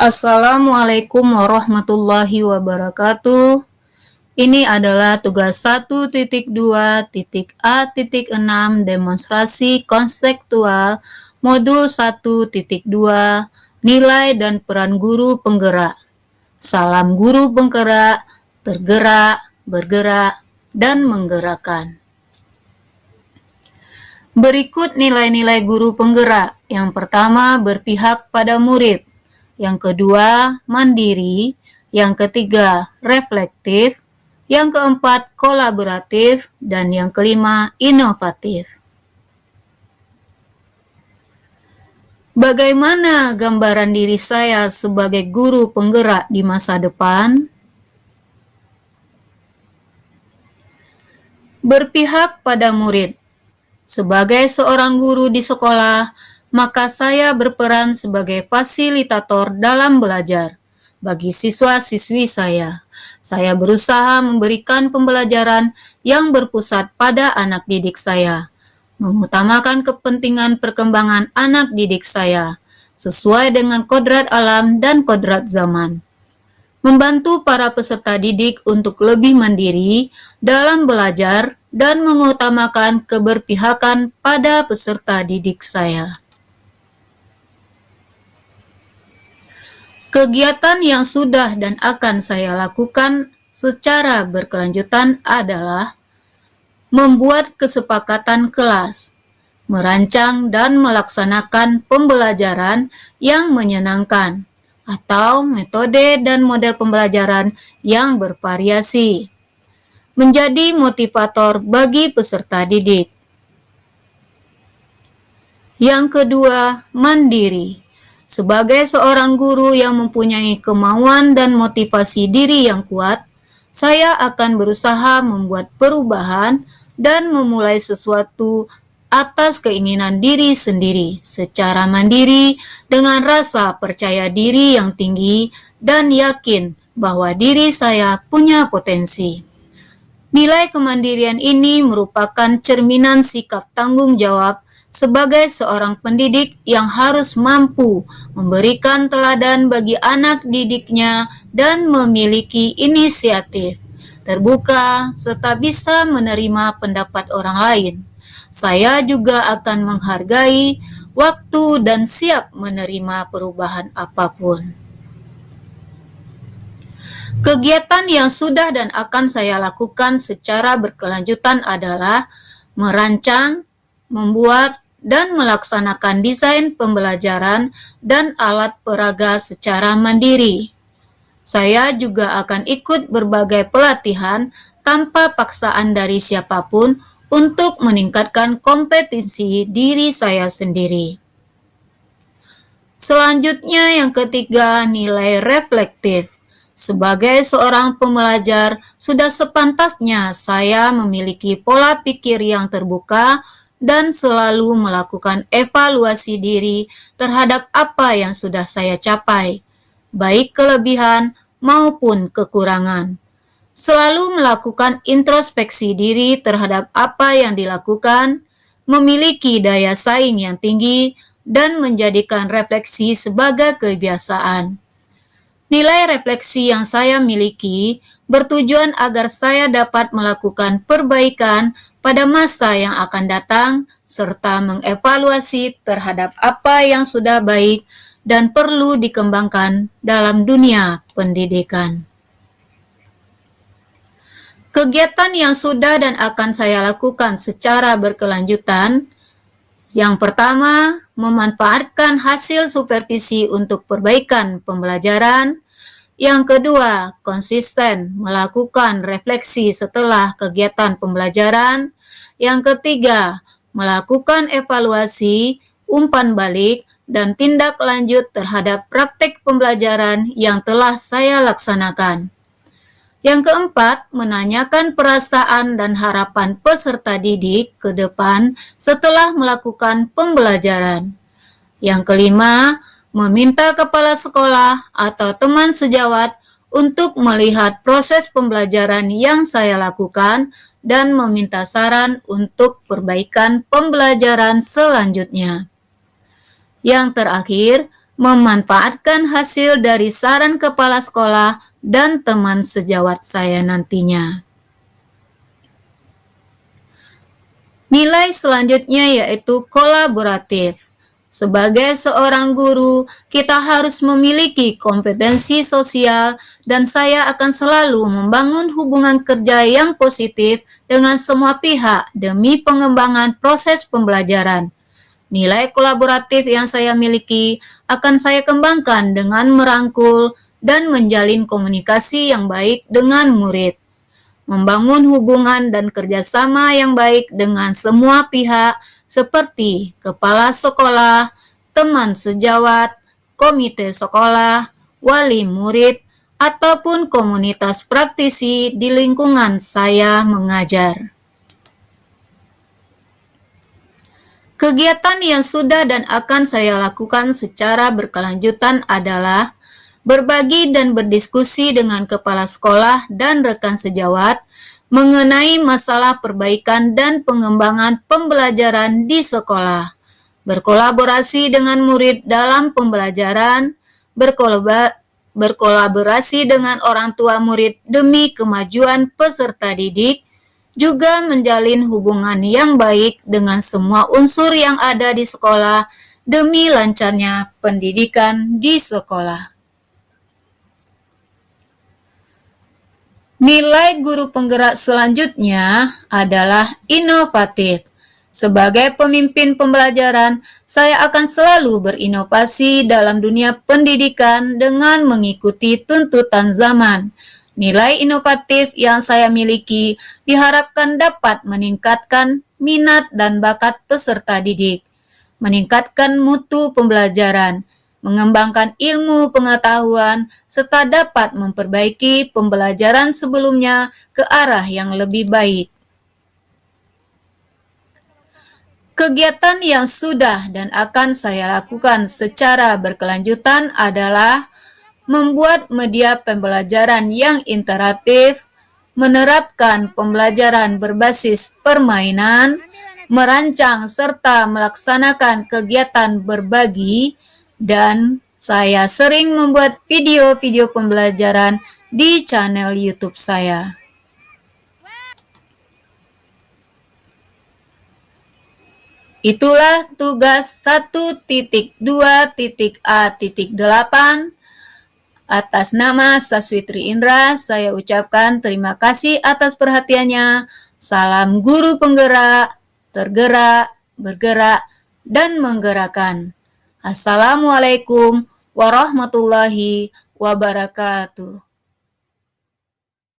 Assalamualaikum warahmatullahi wabarakatuh. Ini adalah tugas 1.2.A.6 demonstrasi konseptual modul 1.2 nilai dan peran guru penggerak. Salam guru penggerak, tergerak, bergerak, dan menggerakkan. Berikut nilai-nilai guru penggerak. Yang pertama, berpihak pada murid. Yang kedua, mandiri. Yang ketiga, reflektif. Yang keempat, kolaboratif. Dan yang kelima, inovatif. Bagaimana gambaran diri saya sebagai guru penggerak di masa depan? Berpihak pada murid. Sebagai seorang guru di sekolah, maka saya berperan sebagai fasilitator dalam belajar bagi siswa-siswi saya. Saya berusaha memberikan pembelajaran yang berpusat pada anak didik saya, mengutamakan kepentingan perkembangan anak didik saya, sesuai dengan kodrat alam dan kodrat zaman. Membantu para peserta didik untuk lebih mandiri dalam belajar dan mengutamakan keberpihakan pada peserta didik saya. Kegiatan yang sudah dan akan saya lakukan secara berkelanjutan adalah membuat kesepakatan kelas, merancang dan melaksanakan pembelajaran yang menyenangkan, atau metode dan model pembelajaran yang bervariasi, menjadi motivator bagi peserta didik. Yang kedua, mandiri. Sebagai seorang guru yang mempunyai kemauan dan motivasi diri yang kuat, saya akan berusaha membuat perubahan dan memulai sesuatu atas keinginan diri sendiri, secara mandiri dengan rasa percaya diri yang tinggi dan yakin bahwa diri saya punya potensi. Nilai kemandirian ini merupakan cerminan sikap tanggung jawab sebagai seorang pendidik yang harus mampu memberikan teladan bagi anak didiknya dan memiliki inisiatif, terbuka, serta bisa menerima pendapat orang lain. Saya juga akan menghargai waktu dan siap menerima perubahan apapun. Kegiatan yang sudah dan akan saya lakukan secara berkelanjutan adalah merancang, membuat, dan melaksanakan desain pembelajaran dan alat peraga secara mandiri. Saya juga akan ikut berbagai pelatihan tanpa paksaan dari siapapun untuk meningkatkan kompetensi diri saya sendiri. Selanjutnya yang ketiga, nilai reflektif. Sebagai seorang pembelajar, sudah sepantasnya saya memiliki pola pikir yang terbuka dan selalu melakukan evaluasi diri terhadap apa yang sudah saya capai, baik kelebihan maupun kekurangan. Selalu melakukan introspeksi diri terhadap apa yang dilakukan, memiliki daya saing yang tinggi, dan menjadikan refleksi sebagai kebiasaan. Nilai refleksi yang saya miliki bertujuan agar saya dapat melakukan perbaikan pada masa yang akan datang, serta mengevaluasi terhadap apa yang sudah baik dan perlu dikembangkan dalam dunia pendidikan. Kegiatan yang sudah dan akan saya lakukan secara berkelanjutan, yang pertama, memanfaatkan hasil supervisi untuk perbaikan pembelajaran. Yang kedua, konsisten melakukan refleksi setelah kegiatan pembelajaran. Yang ketiga, melakukan evaluasi, umpan balik, dan tindak lanjut terhadap praktek pembelajaran yang telah saya laksanakan. Yang keempat, menanyakan perasaan dan harapan peserta didik ke depan setelah melakukan pembelajaran. Yang kelima, meminta kepala sekolah atau teman sejawat untuk melihat proses pembelajaran yang saya lakukan dan meminta saran untuk perbaikan pembelajaran selanjutnya. Yang terakhir, memanfaatkan hasil dari saran kepala sekolah dan teman sejawat saya nantinya. Nilai selanjutnya yaitu kolaboratif. Sebagai seorang guru, kita harus memiliki kompetensi sosial dan saya akan selalu membangun hubungan kerja yang positif dengan semua pihak demi pengembangan proses pembelajaran. Nilai kolaboratif yang saya miliki akan saya kembangkan dengan merangkul dan menjalin komunikasi yang baik dengan murid. Membangun hubungan dan kerjasama yang baik dengan semua pihak seperti kepala sekolah, teman sejawat, komite sekolah, wali murid, ataupun komunitas praktisi di lingkungan saya mengajar. Kegiatan yang sudah dan akan saya lakukan secara berkelanjutan adalah berbagi dan berdiskusi dengan kepala sekolah dan rekan sejawat mengenai masalah perbaikan dan pengembangan pembelajaran di sekolah, berkolaborasi dengan murid dalam pembelajaran, berkolaborasi dengan orang tua murid demi kemajuan peserta didik, juga menjalin hubungan yang baik dengan semua unsur yang ada di sekolah demi lancarnya pendidikan di sekolah. Nilai guru penggerak selanjutnya adalah inovatif. Sebagai pemimpin pembelajaran, saya akan selalu berinovasi dalam dunia pendidikan dengan mengikuti tuntutan zaman. Nilai inovatif yang saya miliki diharapkan dapat meningkatkan minat dan bakat peserta didik, meningkatkan mutu pembelajaran, mengembangkan ilmu pengetahuan, serta dapat memperbaiki pembelajaran sebelumnya ke arah yang lebih baik. Kegiatan yang sudah dan akan saya lakukan secara berkelanjutan adalah membuat media pembelajaran yang interaktif, menerapkan pembelajaran berbasis permainan, merancang serta melaksanakan kegiatan berbagi, dan saya sering membuat video-video pembelajaran di channel YouTube saya. Itulah tugas 1.2.A.8. Atas nama Saswitri Indra, saya ucapkan terima kasih atas perhatiannya. Salam guru penggerak, tergerak, bergerak, dan menggerakkan. Assalamualaikum warahmatullahi wabarakatuh.